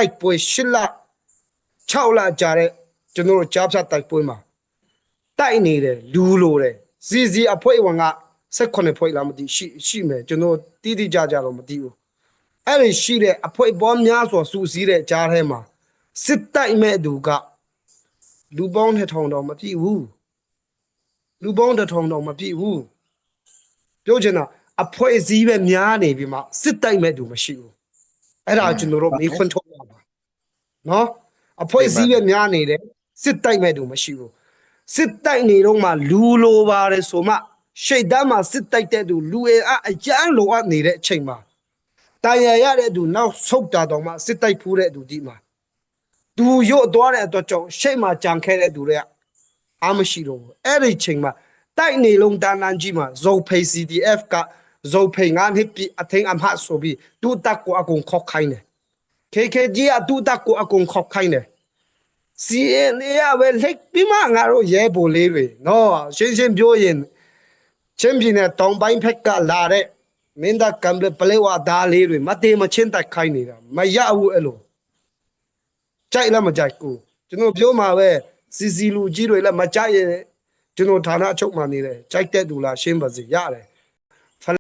တိုက်ပွဲ8လ6လကြာတဲ့ကျွန်တော်တို့ကြားဖြတ်တိုက်ပွဲမှာတိုက်နေတယ်လူလိုတယ်စီအဖွဲ့ဝင်က18ဖွဲ့လားမသိရှိမယ်ကျွန်တော်တိတိကျကျတော့မသိဘူးအဲ့ဒီရှိတဲ့အဖွဲ့ပေါင်းများစွာစုစည်းတဲ့ကြားထဲမှာစစ်တိုက်မဲ့သူကလူပေါင်း1000တောင်မပြည့်ဘူးလူပေါင်း1000တောင်မပြည့်ဘူးပြောချင်တာအဖွဲ့အစည်းပဲများနေပြီမှစစ်တိုက်မဲ့သူမရှိဘူးအဲ့ဒါကျွန်တော်တို့မေးခွန်းထုတ်ရပါနော်အဖွဲ့အစည်းပဲများနေတယ်စစ်တိုက်မဲ့သူမရှိဘူးစစ်တိုက်နေတော့မှလူလိုပါတယ်ဆိုမှရှေ့တန်းမှာစစ်တိုက်တဲ့သူလူအကျန်းလိုအပ်နေတဲ့အချိန်မှာတာယာရတဲ့သူနောက်ဆုတ်တာတော့မှစစ်တိုက်ဖူးတဲ့သူဒီမှာသူရုတ်သွားတဲ့အတွက်ကြောင့်ရှေ့မှာကြံခဲ့တဲ့သူတွေကအားမရှိတော့ဘူးအဲ့ဒီချိန်မှာတိုက်နေလုံးတန်းတန်းကြီးမှာဇော်ဖေး CDF ကဇော်ဖေးငါနှစ်ပြအထင်းအမှတ်ဆိုပြီးသူတက်ကိုအကုန်ခောက်ခိုင်းတယ် KKG ကသူတက်ကိုအကုန်ခောက်ခိုင်းတယ် CNA ကပဲလက်ပြီးမှငါတို့ရဲဘိုလေးတွေနော်ရှင်းပြောရင်ချင်းပြည်နယ်တောင်ပိုင်းဖက်ကလာတဲ့မင်းသားကံပလဲဝါသားလေးတွေမတေမချင်းတိုက်ခိုင်းနေတာမရဘူးအဲ့လိုကြိုက်လားမကြိုက်ဘူးကျွန်တော်ပြောမှာပဲစီလူကြီးတွေလည်းမကြိုက်ရင်ကျွန်တော်ဌာနအချုပ်မှာနေတယ်ကြိုက်တဲ့သူလားရှင်းပါစေရတယ်